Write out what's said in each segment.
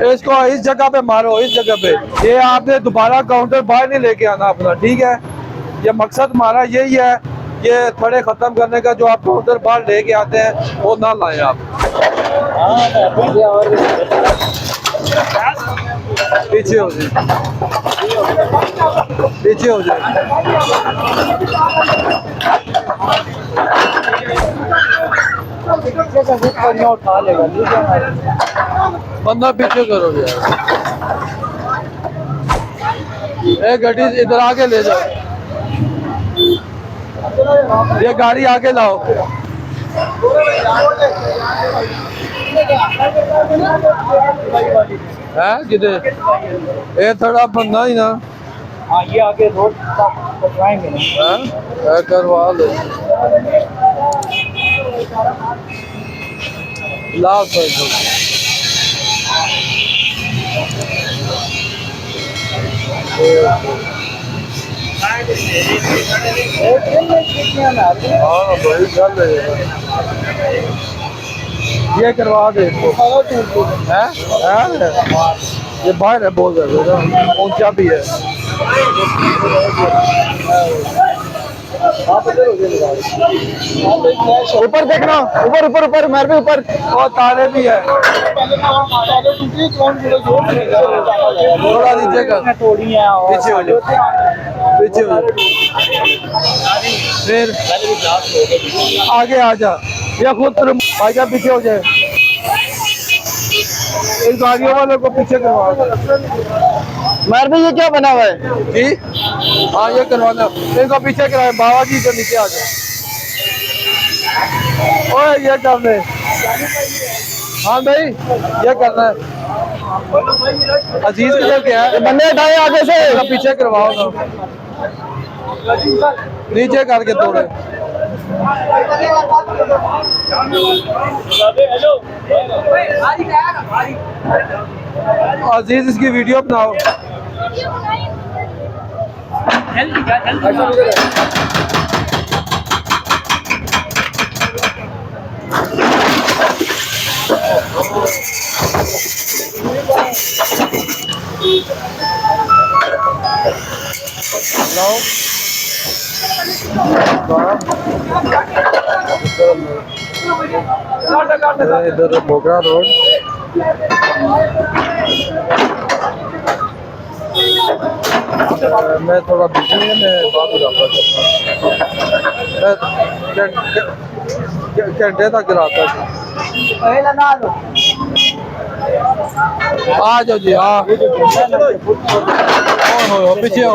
इसको इस जगह पे मारो, इस जगह पे। ये आपने दोबारा काउंटर बाहर नहीं लेके आना अपना, ठीक है? ये मकसद हमारा यही है, ये थड़े खत्म करने का। जो आप काउंटर बाहर लेके आते हैं वो ना लाए आप। पीछे हो जाए, पीछे हो जाए। उठा लेगा बंदा पीछे करो यार। एक गाड़ी इधर आगे ले जाओ, ये गाड़ी आगे लाओ। है किधर? ये थोड़ा बंदा ही ना। हाँ, ये आगे रोड पकड़ाएंगे ना। करवा लो, लाओ सर। बड़ी गल है, ये करवा दे। ये बाहर है बहुत ज्यादा, ऊंचा भी है। ऊपर देखना, ऊपर ऊपर ऊपर मेरे भी ऊपर। और तारे भी है। थोड़ा नीचे कर, पीछे हो जाओ, पीछे हो जाओ। फिर आगे आ जा, या खुद भाईजान पीछे हो जाए। इस गाड़ियों वाले को पीछे करवा। मेरे भी ये क्या बना हुआ है जी? हाँ, ये करवाना। इनको पीछे कराए, बाबा जी को नीचे आ जाए। ओए ये करना है। हाँ भाई, ये करना है। अजीज किधर गया है? बंदे हटाए आगे से। इनको पीछे करवाओ ना, नीचे करके तोड़े। अजीज इसकी वीडियो बनाओ। इधर बोगरा रोड। मैं थोड़ा बिजी है, मैं बात करता घंटे तक गिराता। आ जाओ जी। हाँ, पीछे हो,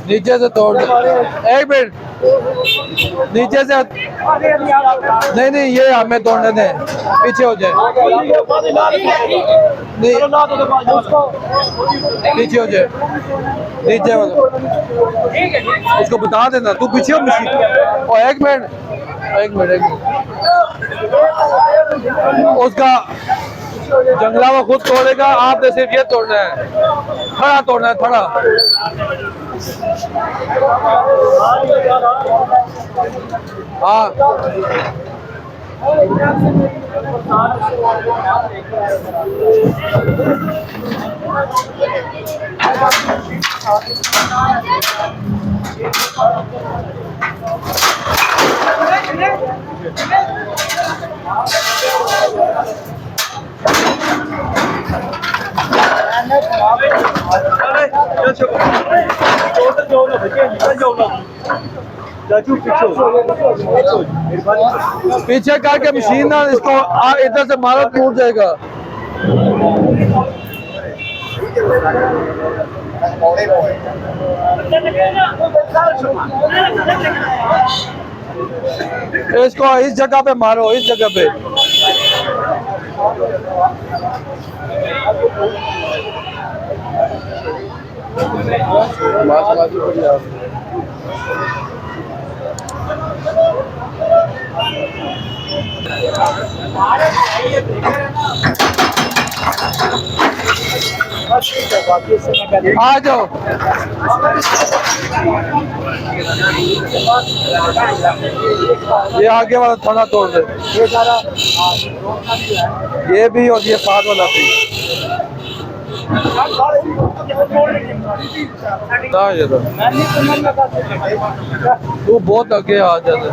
नीचे से तोड़ दो। एक मिनट, नीचे से नहीं नहीं, ये हमें तोड़ने दें, पीछे हो जाए। नहीं, पीछे हो जाए, नीचे वाला उसको बता देना तू पीछे हो मशीन। और एक मिनट, एक मिनट, एक मिनट। उसका जंगला वो खुद तोड़ेगा, आपने सिर्फ ये तोड़ना है, खड़ा तोड़ना है, खड़ा। हाँ, पीछे करके मशीन ना इसको इधर से मारो, टूट जाएगा। इसको इस जगह पे मारो, इस जगह पे। आ जाओ। ये आगे वाला थोड़ा तोड़ दे। ये सारा ये भी और ये साथ वाला भी। ना ये तो तू बहुत आगे आ जाता है,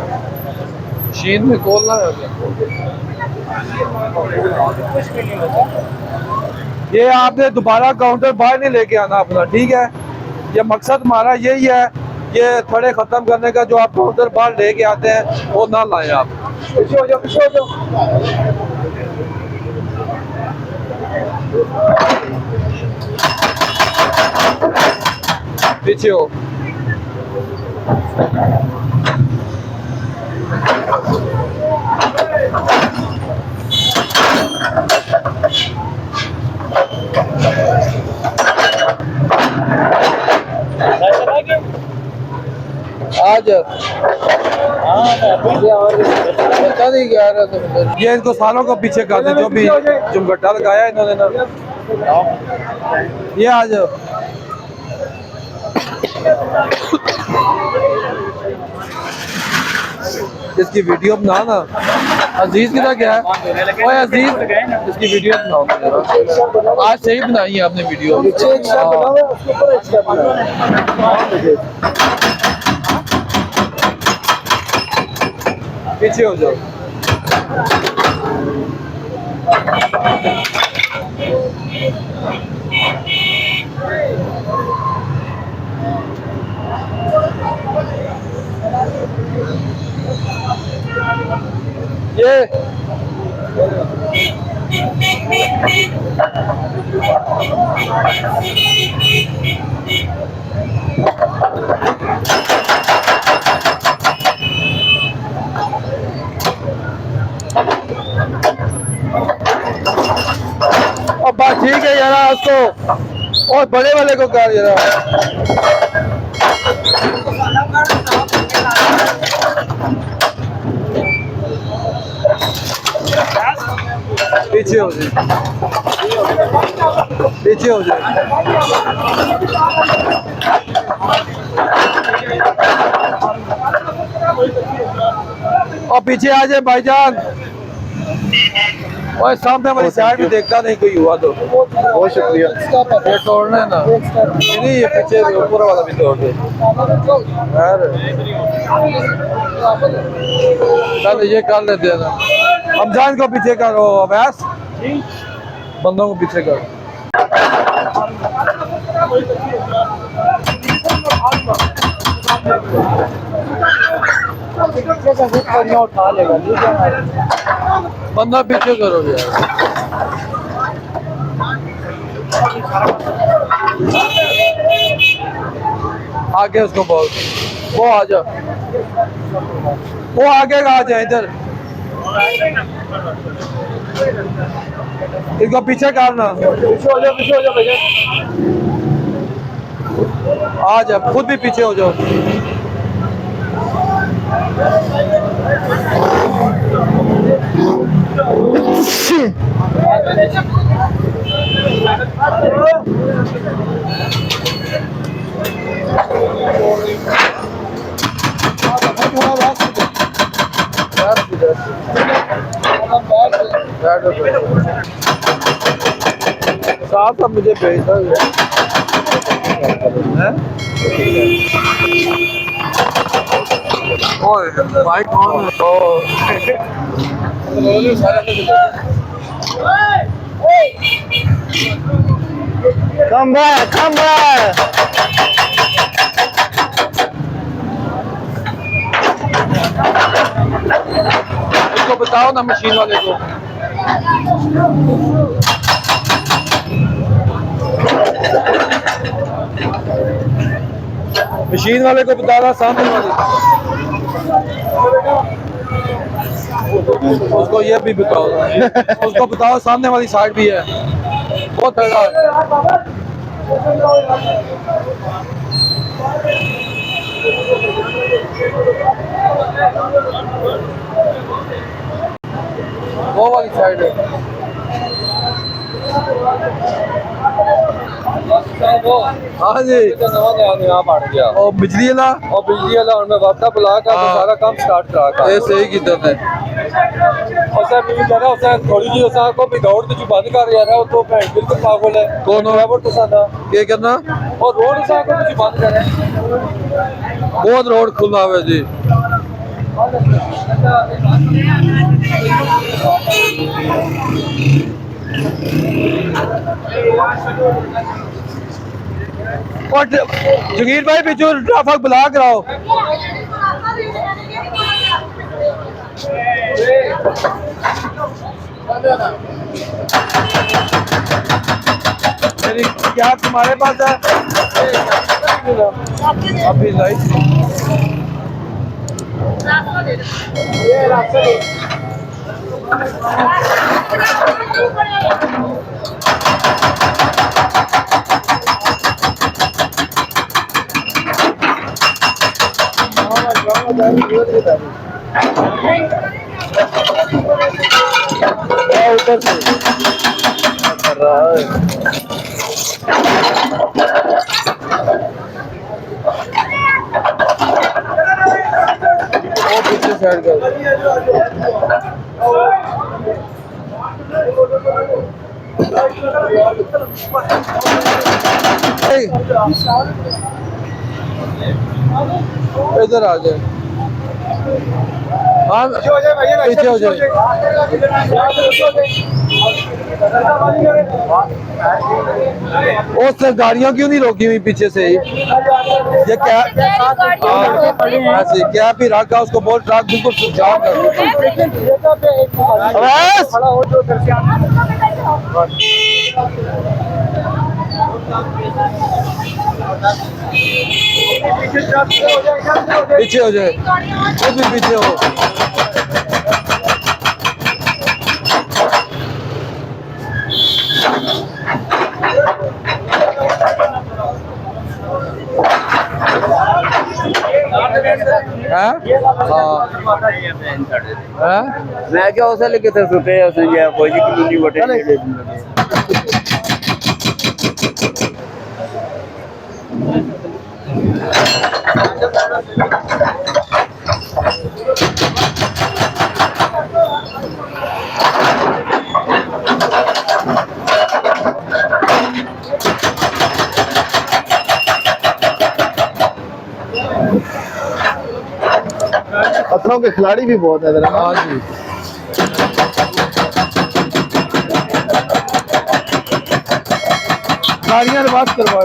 मशीन में खोलना है क्या? ये आपने दोबारा काउंटर बाहर नहीं लेके आना अपना, ठीक है? ये मकसद हमारा यही है, ये थड़े खत्म करने का। जो आप काउंटर बाहर लेके आते हैं वो ना लाएं आप। पीछे हो जाओ, पीछे हो जाओ। पीछे हो। आज पता नहीं क्या रहा था। ये इनको सालों को पीछे कर दे, जो भी चुमगट्टा लगाया इन्होंने ना। ये आज इसकी वीडियो बना ना। अजीज किधर गया है? ओए अजीज, इसकी वीडियो बनाओ। आज सही बनाई है आपने वीडियो। पीछे हो जाओ। ये अब बात ठीक है यार, उसको और बड़े वाले को कर यार। पीछे हो जाए, पीछे हो जाए। और पीछे आ जाए भाईजान। और सामने वाली साइड भी देखता नहीं कोई हुआ तो। बहुत शुक्रिया। ये तोड़ना है ना, नहीं ये पीछे ऊपर वाला भी तोड़ दे यार। चल ये कर लेते हैं ना। हमजान को पीछे करो, अवैस बंदों को पीछे करो। उठा लेगा बंदा, पीछे करो यार। आगे उसको बोल, वो आ जा, वो आगे आ जाए इधर। इनको पीछे करना। पीछे हो जाओ, पीछे हो जाओ भैया। आ जा, खुद भी पीछे हो जाओ। साथ अब मुझे भेज दो। भाई कौन है? Come back, come back. इसको बताओ ना मशीन वाले को। मशीन वाले को बता रहा, सामने वाले उसको ये भी बताओ। उसको बताओ सामने वाली साइड भी है, बहुत है। वो वाली साइड है। हाँ जी, नवा बढ़ गया और बिजली वाला और बिजली वाला उनमें वापस बुला कर सारा काम स्टार्ट करा। ये सही की तरह है। उसे भी कह रहा उसे थोड़ी जी उसे को भी दौड़ तो बंद कर यार वो तो भैंस बिल्कुल पागल है कौन ड्राइवर तो सादा क्या करना और रोड उसे को भी बंद करे बहुत रोड खुला है जी और जगीर भाई पिछू ट्रैफिक बुला कराओ मेरी क्या तुम्हारे पास है अभी लाइट ऊपर से कर रहा है वो पीछे साइड कर इधर आ जाए हाँ पीछे हो जाए उस गाड़ियों क्यों नहीं रोकी हुई पीछे से ही ये क्या ऐसे क्या भी रखा उसको बोल ट्रक बिल्कुल जाम पीछे हो जाए खुद भी पीछे हो मैं क्या उसे लेके थे सुते उसे ये कोई नहीं बटे पत्थरों के खिलाड़ी भी बहुत है इधर हाँ जी गाड़ियाँ रिवर्स करवाओ